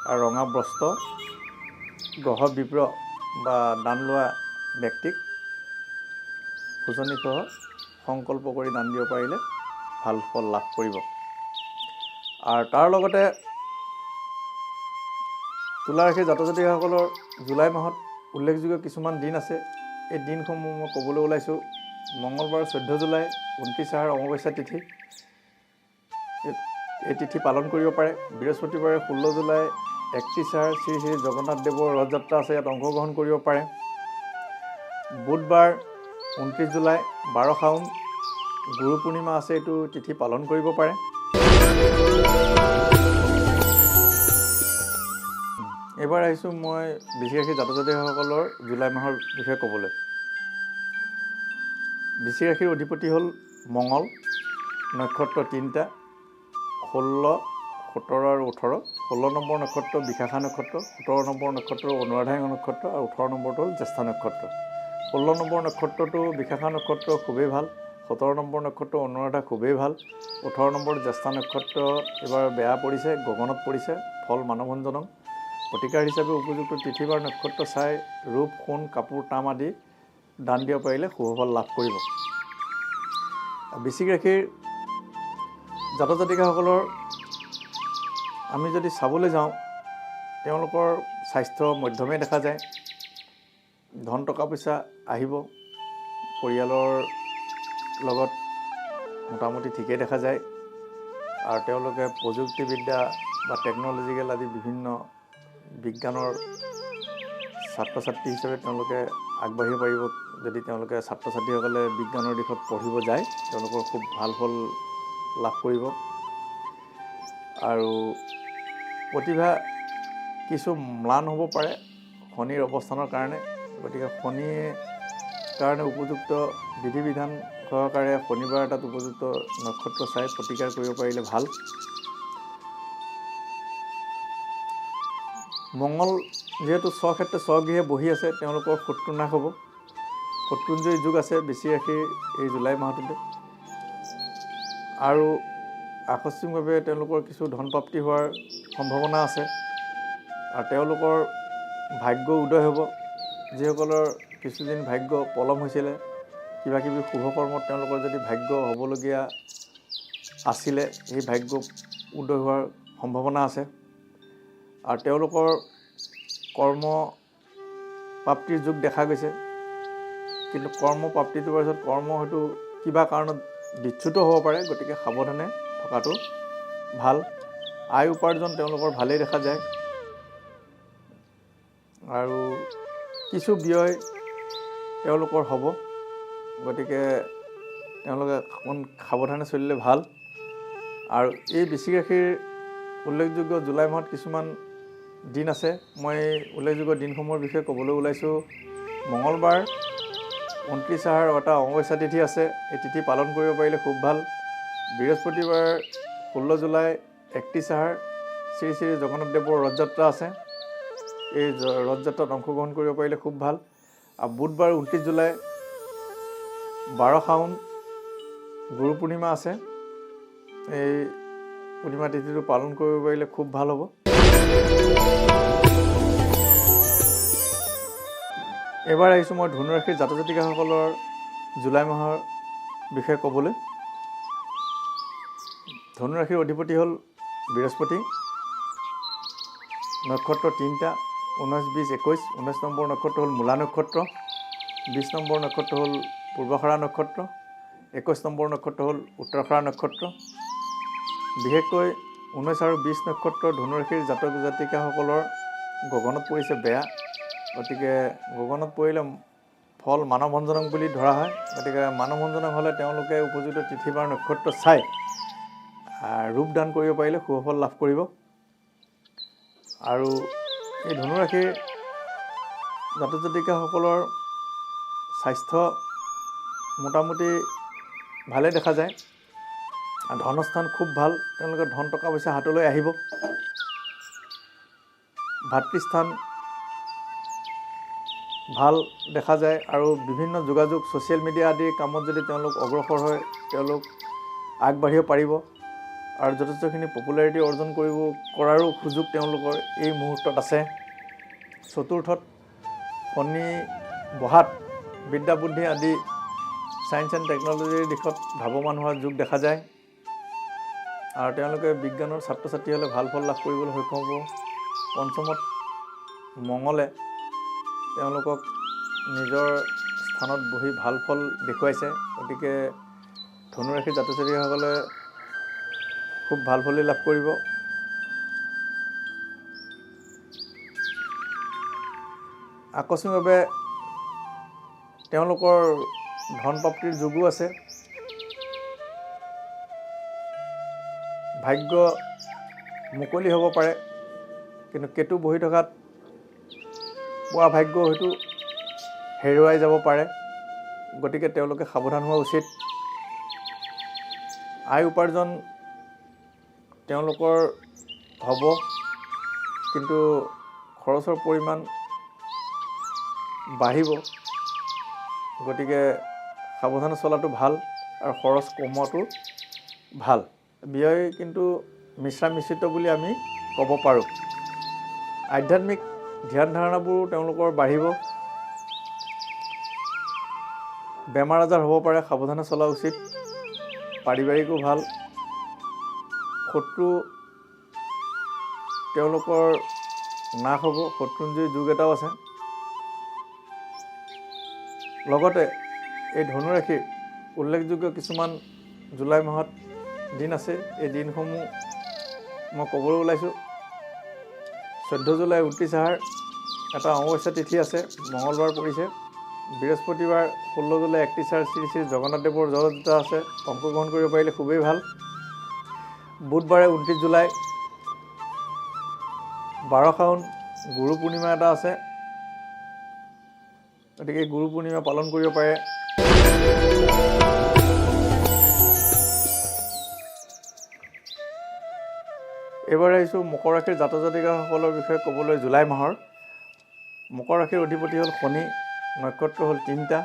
আৰু ৰঙা বস্ত্ৰ গ্ৰহ বিপ্ৰ বা দান লোৱা ব্যক্তিক ভোজনীসহ সংকল্প কৰি দান দিব পাৰিলে ভাল ফল লাভ কৰিব। আৰু তাৰ লগতে তুলা ৰাশিৰ জাতক জাতিকাসকলৰ জুলাই মাহত উল্লেখযোগ্য কিছুমান দিন আছে। এই দিনসমূহ মই ক'বলৈ ওলাইছোঁ। মঙলবাৰ 14 জুলাই 29 আহাৰ অমাৱস্যা তিথি, এই তিথি পালন কৰিব পাৰে। বৃহস্পতিবাৰে 16 জুলাই 31 আহাৰ শ্ৰী শ্ৰী জগন্নাথ দেৱৰ ৰথযাত্ৰা আছে, ইয়াত অংশগ্ৰহণ কৰিব পাৰে। বুধবাৰ 29 জুলাই 12 শাওণ গুৰু পূৰ্ণিমা আছে, এইটো তিথি পালন কৰিব পাৰে। এইবাৰ আহিছোঁ মই বৃশ্চিক ৰাশিৰ জাতক জাতিকাসকলৰ জুলাই মাহৰ বিষয়ে ক'বলৈ। বৃশ্চিক ৰাশিৰ অধিপতি হ'ল মঙল, নক্ষত্ৰ 3টা, 16, 17 আৰু 18। 16 নম্বৰ নক্ষত্ৰ বিশাখা নক্ষত্ৰ, 17 নম্বৰ নক্ষত্ৰ অনুৰাধা নক্ষত্ৰ আৰু 18 নম্বৰটো হ'ল জ্যেষ্ঠা নক্ষত্ৰ। 16 নম্বৰ নক্ষত্ৰটো বিশাখা নক্ষত্ৰ খুবেই ভাল, 17 নম্বৰ নক্ষত্ৰ অনুৰাধা খুবেই ভাল। 18 নম্বৰ জ্যেষ্ঠা নক্ষত্ৰ এবাৰ বেয়া পৰিছে, গগনত পৰিছে, ফল মানভঞ্জনম। প্ৰতিকাৰ হিচাপে উপযুক্ত তিথি বাৰ নক্ষত্ৰ চাই ৰূপ, সোণ, কাপোৰ, তাম আদি দান দিব পাৰিলে শুভফল লাভ কৰিব। বৃশ্চিক ৰাশিৰ জাতক জাতিকাসকলৰ আমি যদি চাবলৈ যাওঁ, তেওঁলোকৰ স্বাস্থ্য মধ্যমে দেখা যায়। ধন টকা পইচা আহিব, পৰিয়ালৰ লগত মোটামুটি ঠিকেই দেখা যায়। আৰু তেওঁলোকে প্ৰযুক্তিবিদ্যা বা টেকন'লজিকেল আদি বিভিন্ন বিজ্ঞানৰ ছাত্ৰ ছাত্ৰী হিচাপে তেওঁলোকে আগবাঢ়িব পাৰিব। যদি তেওঁলোকে ছাত্ৰ ছাত্ৰীসকলে বিজ্ঞানৰ দিশত পঢ়িব যায়, তেওঁলোকৰ খুব ভাল ফল লাভ কৰিব। আৰু প্ৰতিভা কিছু ম্লান হ'ব পাৰে শনিৰ অৱস্থানৰ কাৰণে। গতিকে শনিৰ কাৰণে উপযুক্ত বিধি বিধান সহকাৰে শনিবাৰ এটাত উপযুক্ত নক্ষত্ৰ চাই প্ৰতিকাৰ কৰিব পাৰিলে ভাল। মংগল যিহেতু স্বক্ষেত্ৰে স্বগৃহে বহি আছে, তেওঁলোকৰ শত্ৰু নাশ হ'ব। শত্ৰুঞ্জয় যোগ আছে বৃশ্চিক ৰাশিৰ এই জুলাই মাহটোতে। আৰু আকস্মিকভাৱে তেওঁলোকৰ কিছু ধন প্ৰাপ্তি হোৱাৰ সম্ভাৱনা আছে। আৰু তেওঁলোকৰ ভাগ্য উদয় হ'ব। যিসকলৰ কিছুদিন ভাগ্য পলম হৈছিলে, কিবা কিবি শুভকৰ্মত তেওঁলোকৰ যদি ভাগ্য হ'বলগীয়া আছিলে, সেই ভাগ্য উদয় হোৱাৰ সম্ভাৱনা আছে। আৰু তেওঁলোকৰ কৰ্ম প্ৰাপ্তিৰ যোগ দেখা গৈছে। কিন্তু কৰ্ম প্ৰাপ্তিটোৰ পাছত কৰ্ম হয়তো কিবা কাৰণত বিচ্যুত হ'ব পাৰে। গতিকে সাৱধানে থকাটো ভাল। আয় উপাৰ্জন তেওঁলোকৰ ভালেই দেখা যায়। আৰু কিছু ব্যয় তেওঁলোকৰ হ'ব। গতিকে তেওঁলোকে অকণ সাৱধানে চলিলে ভাল। আৰু এই বৃশ্চিক ৰাশিৰ উল্লেখযোগ্য জুলাই মাহত কিছুমান দিন আছে। মই উল্লেখযোগ্য দিনসমূহৰ বিষয়ে ক'বলৈ ওলাইছোঁ। মঙলবাৰ 29 আহাৰ এটা অমাৱস্যা তিথি আছে। এই তিথি পালন কৰিব পাৰিলে খুব ভাল। বৃহস্পতিবাৰ 16 জুলাই 31 আহাৰ শ্ৰী শ্ৰী জগন্নাথদেৱৰ ৰথযাত্ৰা আছে। এই ৰথযাত্ৰাত অংশগ্ৰহণ কৰিব পাৰিলে খুব ভাল। আৰু বুধবাৰ 29 জুলাই 12 শাওণ গুৰু পূৰ্ণিমা আছে। এই পূৰ্ণিমা তিথিটো পালন কৰিব পাৰিলে খুব ভাল হ'ব। এবাৰ আহিছোঁ মই ধনুৰাশিৰ জাতক জাতিকাসকলৰ জুলাই মাহৰ বিষয়ে ক'বলৈ। ধনুৰাশিৰ অধিপতি হ'ল বৃহস্পতি। নক্ষত্ৰ 3টা 19, 20, 21। 19 নম্বৰ নক্ষত্ৰ হ'ল মূলা নক্ষত্ৰ। 20 নম্বৰ নক্ষত্ৰ হ'ল পূৰ্বাষাঢ়া নক্ষত্ৰ। 21 নম্বৰ নক্ষত্ৰ হ'ল উত্তৰাষাঢ়া নক্ষত্ৰ। বিশেষকৈ 19 আৰু 20 নক্ষত্ৰ ধনুৰাশিৰ জাতক জাতিকাসকলৰ গগনত পৰিছে বেয়া। গতিকে গগনত পৰিলে ফল মানভঞ্জনক বুলি ধৰা হয়। গতিকে মানভঞ্জনক হ'লে তেওঁলোকে উপযুক্ত তিথি বাৰ নক্ষত্ৰ চাই ৰূপদান কৰিব পাৰিলে শুভফল লাভ কৰিব। আৰু এই ধনুৰাশিৰ জাতক জাতিকাসকলৰ স্বাস্থ্য মোটামুটি ভালে দেখা যায়। ধনস্থান খুব ভাল। তেওঁলোকে ধন টকা পইচা হাতলৈ আহিব। ভাতৃস্থান ভাল দেখা যায়। আৰু বিভিন্ন যোগাযোগ ছ'চিয়েল মিডিয়া আদিৰ কামত যদি তেওঁলোক অগ্ৰসৰ হয়, তেওঁলোক আগবাঢ়িব পাৰিব। আৰু যথেষ্টখিনি পপুলাৰিটি অৰ্জন কৰাৰো সুযোগ তেওঁলোকৰ এই মুহূৰ্তত আছে। চতুৰ্থত শনি বহাত বিদ্যা বুদ্ধি আদি ছায়েন্স এণ্ড টেকন'লজিৰ দিশত ধাৱমান হোৱাৰ যোগ দেখা যায়। আৰু তেওঁলোকে বিজ্ঞানৰ ছাত্ৰ ছাত্ৰী হ'লে ভাল ফল লাভ কৰিবলৈ সক্ষম হ'ব। পঞ্চমত মঙলে তেওঁলোকক নিজৰ স্থানত বহি ভাল ফল দেখুৱাইছে। গতিকে ধনুৰাশিৰ জাতক জাতিকাসকলে খুব ভাল ফলেই লাভ কৰিব। আকস্মিকভাৱে তেওঁলোকৰ ধন প্ৰাপ্তিৰ যোগো আছে। ভাগ্য মুকলি হ'ব পাৰে। কিন্তু কেতু বহি থকাত পোৱা ভাগ্য হয়তো হেৰুৱাই যাব পাৰে। গতিকে তেওঁলোকে সাৱধান হোৱা উচিত। আয় উপাৰ্জন তেওঁলোকৰ হ'ব, কিন্তু খৰচৰ পৰিমাণ বাঢ়িব। গতিকে সাৱধানে চলাটো ভাল। আৰু খৰচ কমোৱাটো ভাল। ব্যয় কিন্তু মিশ্ৰিত বুলি আমি ক'ব পাৰোঁ। আধ্যাত্মিক ধ্যান ধাৰণাবোৰ তেওঁলোকৰ বাঢ়িব। বেমাৰ আজাৰ হ'ব পাৰে, সাৱধানে চলা উচিত। পাৰিবাৰিকো ভাল। শত্ৰু তেওঁলোকৰ নাশ হ'ব। শত্ৰুঞ্জয় যুগ এটাও আছে। লগতে এই ধনুৰাশিৰ উল্লেখযোগ্য কিছুমান জুলাই মাহত দিন আছে। এই দিনসমূহ মই ক'বলৈ ওলাইছোঁ। 14 জুলাই 29 আহাৰ এটা অমাৱস্যা তিথি আছে, মঙলবাৰ পৰিছে। বৃহস্পতিবাৰ 16 জুলাই 31 আহাৰ শ্ৰী শ্ৰী জগন্নাথদেৱৰ জয়যাত্ৰা আছে, অংশগ্ৰহণ কৰিব পাৰিলে খুবেই ভাল। বুধবাৰে 29 জুলাই 12 শাওণ গুৰু পূৰ্ণিমা এটা আছে, গতিকে গুৰু পূৰ্ণিমা পালন কৰিব পাৰে। এইবাৰ আহিছোঁ মকৰ ৰাশিৰ জাতক জাতিকাসকলৰ বিষয়ে ক'বলৈ। জুলাই মাহৰ মকৰ ৰাশিৰ অধিপতি হ'ল শনি, নক্ষত্ৰ হ'ল 3টা,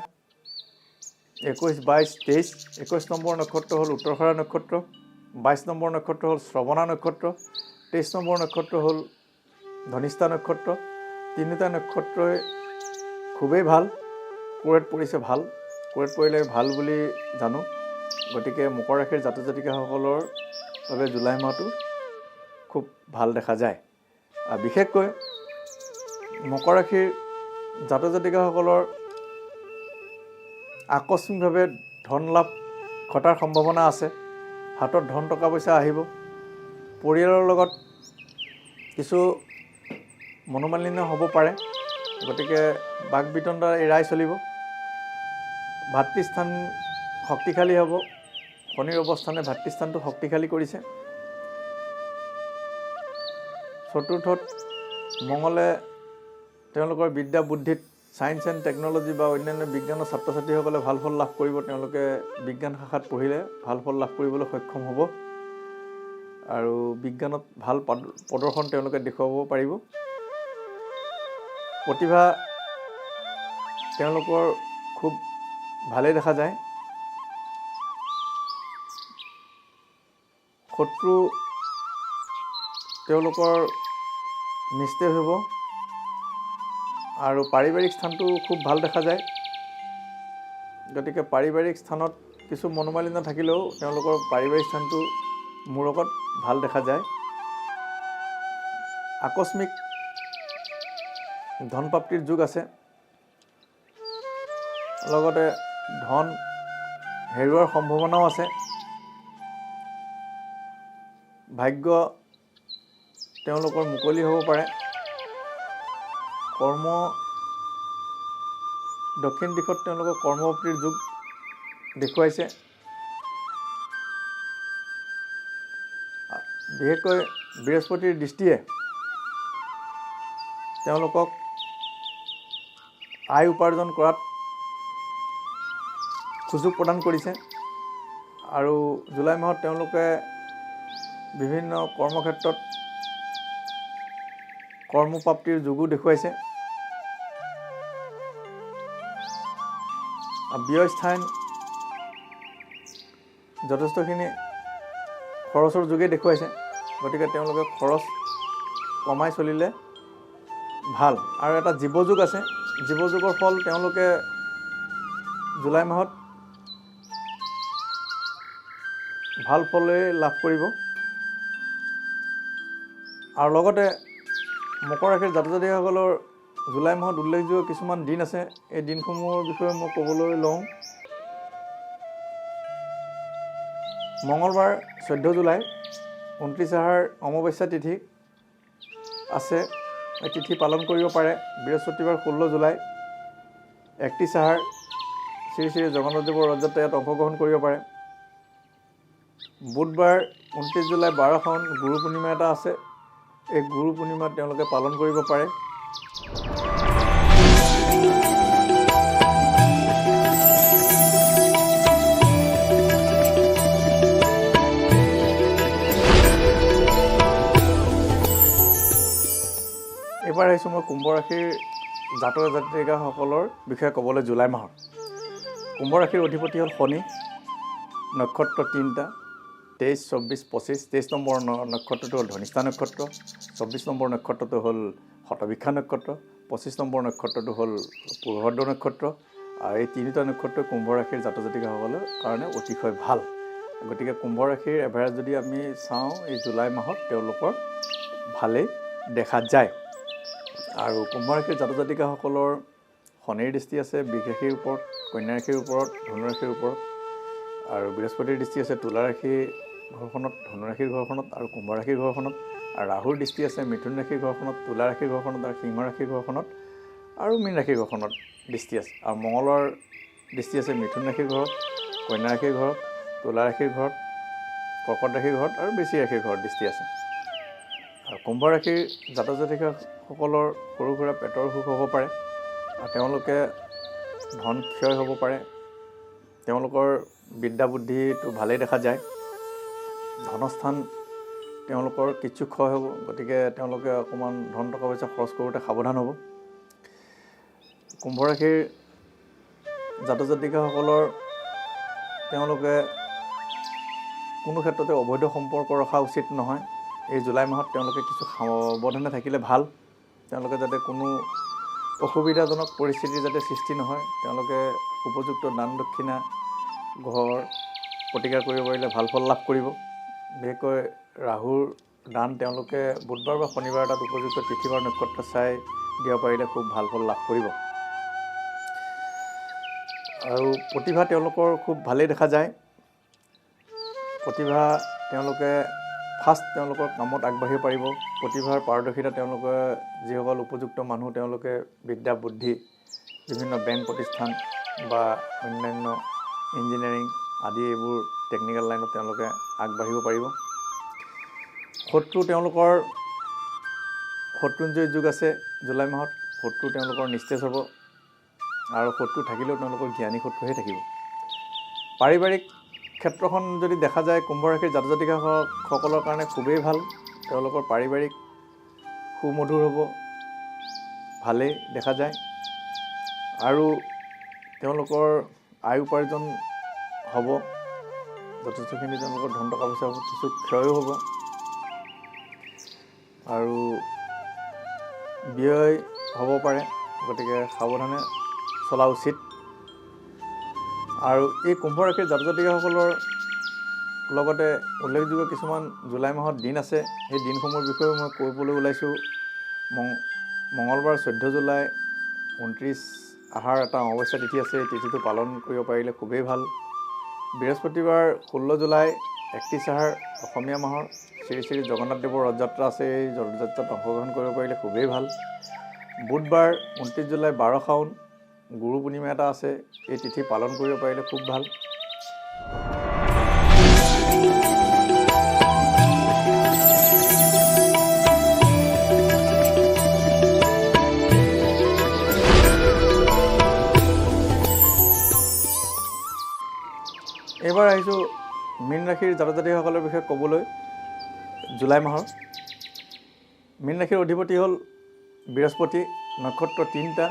21, 22, 23। 21 নম্বৰ নক্ষত্ৰ হ'ল উত্তৰখাৰা নক্ষত্ৰ, 22 নম্বৰ নক্ষত্ৰ হ'ল শ্ৰৱণা নক্ষত্ৰ, 23 নম্বৰ নক্ষত্ৰ হ'ল ধনিষ্ঠা নক্ষত্ৰ। তিনিটা নক্ষত্ৰই খুবেই ভাল। কোৰেট পৰিছে ভাল, কোৰেট পৰিলে ভাল বুলি জানো। গতিকে মকৰ ৰাশিৰ জাতক জাতিকাসকলৰ বাবে জুলাই মাহটো খুব ভাল দেখা যায়। আৰু বিশেষকৈ মকৰ ৰাশিৰ জাতক জাতিকাসকলৰ আকস্মিকভাৱে ধন লাভ ঘটাৰ সম্ভাৱনা আছে। হাতত ধন টকা পইচা আহিব। পৰিয়ালৰ লগত কিছু মনোমালিন্য হ'ব পাৰে, গতিকে বাক বিতণ্ডা এৰাই চলিব। ভাতৃস্থান শক্তিশালী হ'ব। শনিৰ অৱস্থানে ভাতৃস্থানটো শক্তিশালী কৰিছে। চতুৰ্থত মঙলে তেওঁলোকৰ বিদ্যা বুদ্ধিত ছায়েন্স এণ্ড টেকন'লজি বা অন্যান্য বিজ্ঞানৰ ছাত্ৰ ছাত্ৰীসকলে ভাল ফল লাভ কৰিব। তেওঁলোকে বিজ্ঞান শাখাত পঢ়িলে ভাল ফল লাভ কৰিবলৈ সক্ষম হ'ব আৰু বিজ্ঞানত ভাল প্ৰদৰ্শন তেওঁলোকে দেখুৱাব পাৰিব। প্ৰতিভা তেওঁলোকৰ খুব ভালেই দেখা যায়। শত্ৰু তেওঁলোকৰ নিস্তেজ হ'ব আৰু পাৰিবাৰিক স্থানটো খুব ভাল দেখা যায়। গতিকে পাৰিবাৰিক স্থানত কিছু মনোমালিন্য থাকিলেও তেওঁলোকৰ পাৰিবাৰিক স্থানটো মোৰ লগত ভাল দেখা যায়। আকস্মিক ধন প্ৰাপ্তিৰ যোগ আছে। লগতে ধন হেৰুৱাৰ সম্ভাৱনাও আছে। ভাগ্য তেওঁলোকৰ মুকলি হ'ব পাৰে। কৰ্ম দক্ষিণ দিশত তেওঁলোকৰ কৰ্মপ্ৰাপ্তিৰ যোগ দেখুৱাইছে। বিশেষকৈ বৃহস্পতিৰ দৃষ্টিয়ে তেওঁলোকক আয় উপাৰ্জন কৰাত সুযোগ প্ৰদান কৰিছে আৰু জুলাই মাহত তেওঁলোকে বিভিন্ন কৰ্মক্ষেত্ৰত কৰ্মপ্ৰাপ্তিৰ যোগো দেখুৱাইছে। ব্যয় স্থান যথেষ্টখিনি খৰচৰ যোগে দেখুৱাইছে। গতিকে তেওঁলোকে খৰচ কমাই চলিলে ভাল। আৰু এটা জীৱযোগ আছে। জীৱযোগৰ ফল তেওঁলোকে জুলাই মাহত ভাল ফলেই লাভ কৰিব। আৰু লগতে মকৰ ৰাশিৰ জাতক জাতিকাসকলৰ জুলাই মাহত উল্লেখযোগ্য কিছুমান দিন আছে। এই দিনসমূহৰ বিষয়ে মই ক'বলৈ লওঁ। মঙলবাৰ 14 জুলাই 29 আহাৰ অমাৱস্যা তিথি আছে, এই তিথি পালন কৰিব পাৰে। বৃহস্পতিবাৰ 16 জুলাই 31 আহাৰ শ্ৰী শ্ৰী জগন্নাথদেৱৰ ৰথযাত্ৰা ইয়াত অংশগ্ৰহণ কৰিব পাৰে। বুধবাৰ 29 জুলাই 12 শাওণ গুৰু পূৰ্ণিমা এটা আছে, এই গুৰু পূৰ্ণিমাত তেওঁলোকে পালন কৰিব পাৰে। এইবাৰ আহিছোঁ মই কুম্ভ ৰাশিৰ জাতক জাতিকাসকলৰ বিষয়ে ক'বলৈ। জুলাই মাহৰ কুম্ভ ৰাশিৰ অধিপতি হ'ল শনি, নক্ষত্ৰ তিনিটা 23, 24, 25। 23 নম্বৰ নক্ষত্ৰটো হ'ল ধনিষ্ঠা নক্ষত্ৰ, 24 নম্বৰ নক্ষত্ৰটো হ'ল শতবৃক্ষা নক্ষত্ৰ, 25 নম্বৰ নক্ষত্ৰটো হ'ল পূৰ্বভাদ্ৰ নক্ষত্ৰ। আৰু এই তিনিটা নক্ষত্ৰ কুম্ভ ৰাশিৰ জাতক জাতিকাসকলৰ কাৰণে অতিশয় ভাল। গতিকে কুম্ভ ৰাশিৰ এভাৰেজ যদি আমি চাওঁ এই জুলাই মাহত তেওঁলোকৰ ভালেই দেখা যায়। আৰু কুম্ভ ৰাশিৰ জাতক জাতিকাসকলৰ শনিৰ দৃষ্টি আছে বৃষ ৰাশিৰ ওপৰত, কন্যা ৰাশিৰ ওপৰত, ধনু ৰাশিৰ ওপৰত, আৰু বৃহস্পতিৰ দৃষ্টি আছে তুলা ৰাশিৰ ঘৰখনত, ধনু ৰাশিৰ ঘৰখনত আৰু কুম্ভ ৰাশিৰ ঘৰখনত। আৰু ৰাহুৰ দৃষ্টি আছে মিথুন ৰাশিৰ ঘৰখনত, তুলা ৰাশিৰ ঘৰখনত আৰু সিংহ ৰাশিৰ ঘৰখনত আৰু মীন ৰাশিৰ ঘৰখনত দৃষ্টি আছে। আৰু মঙলৰ দৃষ্টি আছে মিথুন ৰাশিৰ ঘৰত, কন্যা ৰাশিৰ ঘৰত, তুলা ৰাশিৰ ঘৰত, কৰ্কট ৰাশিৰ ঘৰত আৰু বৃশ্চিক ৰাশিৰ ঘৰত দৃষ্টি আছে। আৰু কুম্ভ ৰাশিৰ জাতক জাতিকাসকলৰ সৰু সুৰা পেটৰ অসুখ হ'ব পাৰে আৰু তেওঁলোকে ধন ক্ষয় হ'ব পাৰে। তেওঁলোকৰ বিদ্যা বুদ্ধিটো ভালেই দেখা যায়। ধনস্থান তেওঁলোকৰ কিছু ক্ষয় হ'ব, গতিকে তেওঁলোকে অকণমান ধন টকা পইচা খৰচ কৰোঁতে সাৱধান হ'ব। কুম্ভ ৰাশিৰ জাতক জাতিকাসকলৰ তেওঁলোকে কোনো ক্ষেত্ৰতে অবৈধ সম্পৰ্ক ৰখা উচিত নহয়। এই জুলাই মাহত তেওঁলোকে কিছু সাৱধানে থাকিলে ভাল। তেওঁলোকে যাতে কোনো অসুবিধাজনক পৰিস্থিতিৰ যাতে সৃষ্টি নহয়, তেওঁলোকে উপযুক্ত দান দক্ষিণা ঘৰ প্ৰতিকাৰ কৰিব পাৰিলে ভাল ফল লাভ কৰিব। বিশেষকৈ ৰাহুৰ দান তেওঁলোকে বুধবাৰ বা শনিবাৰ তাত উপযুক্ত তিথি বাৰ নক্ষত্ৰ চাই দিব পাৰিলে খুব ভাল ফল লাভ কৰিব। আৰু প্ৰতিভা তেওঁলোকৰ খুব ভালেই দেখা যায়। প্ৰতিভা তেওঁলোকে তেওঁলোকৰ কামত আগবাঢ়িব পাৰিব। প্ৰতিভাৰ পাৰদৰ্শিতা তেওঁলোকে যিসকল উপযুক্ত মানুহ তেওঁলোকে বিদ্যা বুদ্ধি বিভিন্ন বেংক প্ৰতিষ্ঠান বা অন্যান্য ইঞ্জিনিয়াৰিং আদি এইবোৰ টেকনিকেল লাইনত তেওঁলোকে আগবাঢ়িব পাৰিব। তেওঁলোকৰ শত্ৰুঞ্জয় যুগ আছে জুলাই মাহত। শত্ৰু তেওঁলোকৰ নিস্তেজ হ'ব আৰু শত্ৰু থাকিলেও তেওঁলোকৰ জ্ঞানী শত্ৰুহে থাকিব। পাৰিবাৰিক ক্ষেত্ৰখন যদি দেখা যায় কুম্ভ ৰাশিৰ জাতক জাতিকাসকলৰ কাৰণে খুবেই ভাল। তেওঁলোকৰ পাৰিবাৰিক সুমধুৰ হ'ব, ভালেই দেখা যায়। আৰু তেওঁলোকৰ আয় উপাৰ্জন হ'ব, যথেষ্টখিনি তেওঁলোকৰ ধন টকা পইচা হ'ব, কিছু ক্ষয়ো হ'ব আৰু ব্যয় হ'ব পাৰে। গতিকে সাৱধানে চলা উচিত। আৰু এই কুম্ভ ৰাশিৰ জাতক জাতিকাসকলৰ লগতে উল্লেখযোগ্য কিছুমান জুলাই মাহত দিন আছে। সেই দিনসমূহৰ বিষয়ে মই ক'বলৈ ওলাইছোঁ। মঙলবাৰ 14 জুলাই, 29 আহাৰ এটা অমাৱস্যা তিথি আছে। এই তিথিটো পালন কৰিব পাৰিলে খুবেই ভাল। বৃহস্পতিবাৰ 16 জুলাই, 31 আহাৰ অসমীয়া মাহৰ শ্ৰী শ্ৰী জগন্নাথ দেৱৰ ৰথযাত্ৰা আছে। এই ৰথযাত্ৰাত অংশগ্ৰহণ কৰিব পাৰিলে খুবেই ভাল। বুধবাৰ 29 জুলাই, 12 শাওণ গুৰু পূৰ্ণিমা এটা আছে। এই তিথি পালন কৰিব পাৰিলে খুব ভাল। এইবাৰ আহিছোঁ মীন ৰাশিৰ জাতক জাতিকাসকলৰ বিষয়ে ক'বলৈ। জুলাই মাহৰ মীন ৰাশিৰ অধিপতি হ'ল বৃহস্পতি। নক্ষত্ৰ তিনিটা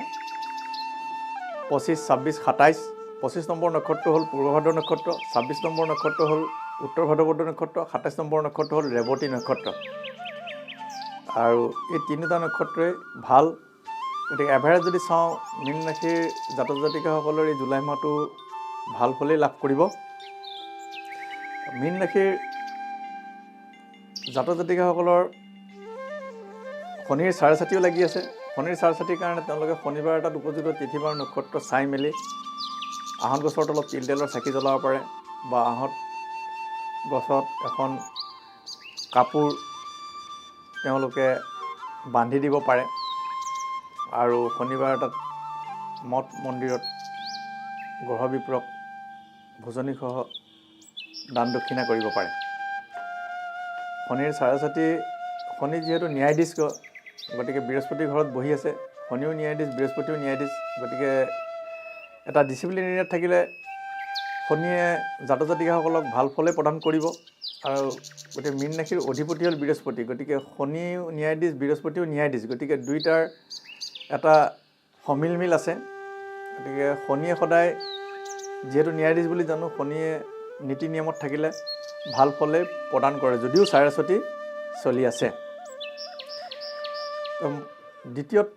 25, 26, 27। 25 নম্বৰ নক্ষত্ৰ হ'ল পূৰ্বভাদ্ৰ নক্ষত্ৰ, 26 নম্বৰ নক্ষত্ৰ হ'ল উত্তৰ ভাদ্ৰপদ নক্ষত্ৰ, 27 নম্বৰ নক্ষত্ৰ হ'ল ৰেৱতী নক্ষত্ৰ। আৰু এই তিনিটা নক্ষত্ৰই ভাল। গতিকে এভাৰেজ যদি চাওঁ মীন ৰাশিৰ জাতক জাতিকাসকলৰ এই জুলাই মাহটো ভাল ফলেই লাভ কৰিব। মীন ৰাশিৰ জাতক জাতিকাসকলৰ শনিৰ চাৰেচাতিও লাগি আছে। শনিৰ চাৰেচাতিৰ কাৰণে তেওঁলোকে শনিবাৰ এটাত উপযুক্ত তিথি বাৰ নক্ষত্ৰ চাই মেলি আহঁত গছৰ তলত তিল তেলৰ চাকি জ্বলাব পাৰে বা আহঁত গছত এখন কাপোৰ তেওঁলোকে বান্ধি দিব পাৰে। আৰু শনিবাৰ এটাত মঠ মন্দিৰত গ্ৰহ বিপ্ৰক ভোজনীসহ দান দক্ষিণা কৰিব পাৰে। শনিৰ চাৰেচাতি, শনি যিহেতু ন্যায়াধীশ, গতিকে বৃহস্পতিৰ ঘৰত বহি আছে। শনিও ন্যায়াধীশ, বৃহস্পতিও ন্যায়াধীশ। গতিকে এটা ডিচিপ্লিন এৰিয়াত থাকিলে শনিয়ে জাতক জাতিকাসকলক ভাল ফলে প্ৰদান কৰিব। আৰু গতিকে মীন ৰাশিৰ অধিপতি হ'ল বৃহস্পতি। গতিকে শনিও ন্যায়াধীশ, বৃহস্পতিও ন্যায়াধীশ। গতিকে দুইটাৰ এটা সমিলমিল আছে। গতিকে শনিয়ে সদায় যিহেতু ন্যায়াধীশ বুলি জানো, শনিয়ে নীতি নিয়মত থাকিলে ভাল ফলে প্ৰদান কৰে যদিও চাইৰাচতি চলি আছে। দ্বিতীয়ত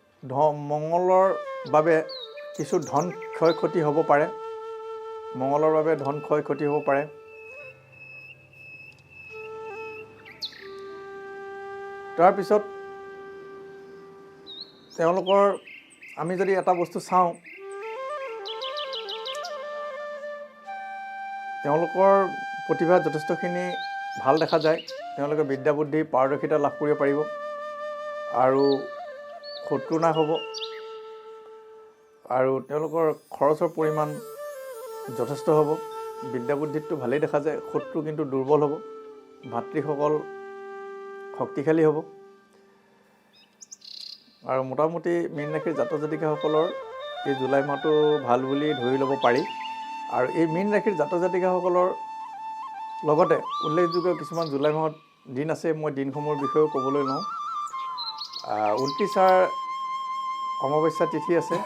মঙ্গলৰ বাবে কিছু ধন ক্ষয় ক্ষতি হ'ব পাৰে। মঙ্গলৰ বাবে ধন ক্ষয় ক্ষতি হ'ব পাৰে। তাৰপিছত তেওঁলোকৰ আমি যদি এটা বস্তু চাওঁ, তেওঁলোকৰ প্ৰতিভা যথেষ্টখিনি ভাল দেখা যায়। তেওঁলোকে বিদ্যা বুদ্ধি পাৰদৰ্শিতা লাভ কৰিব পাৰিব আৰু শত্ৰু নাশ হ'ব আৰু তেওঁলোকৰ খৰচৰ পৰিমাণ যথেষ্ট হ'ব। বিদ্যা বুদ্ধিতটো ভালেই দেখা যায়, শত্ৰু কিন্তু দুৰ্বল হ'ব, ভাতৃসকল শক্তিশালী হ'ব। আৰু মোটামুটি মীন ৰাশিৰ জাতক জাতিকাসকলৰ এই জুলাই মাহটো ভাল বুলি ধৰি ল'ব পাৰি। আৰু এই মীন ৰাশিৰ জাতক জাতিকাসকলৰ লগতে উল্লেখযোগ্য কিছুমান জুলাই মাহত দিন আছে। মই দিনসমূহৰ বিষয়েও ক'বলৈ লওঁ। 29 অমাৱস্যা তিথি আছে,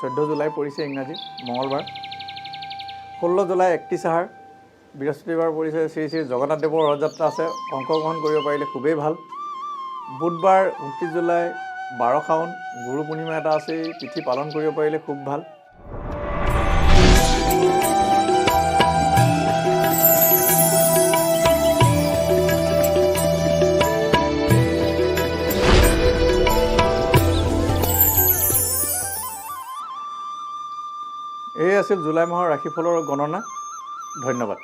14 জুলাই পৰিছে ইংৰাজী মঙলবাৰ। 16 জুলাই 31 আহাৰ বৃহস্পতিবাৰ পৰিছে। শ্ৰী শ্ৰী জগন্নাথদেৱৰ ৰথযাত্ৰা আছে, অংশগ্ৰহণ কৰিব পাৰিলে খুবেই ভাল। বুধবাৰ 29 জুলাই 12 শাওণ গুৰু পূৰ্ণিমা এটা আছে, তিথি পালন কৰিব পাৰিলে খুব ভাল। এই আছিল জুলাই মাহৰ ৰাশিফলৰ গণনা। ধন্যবাদ।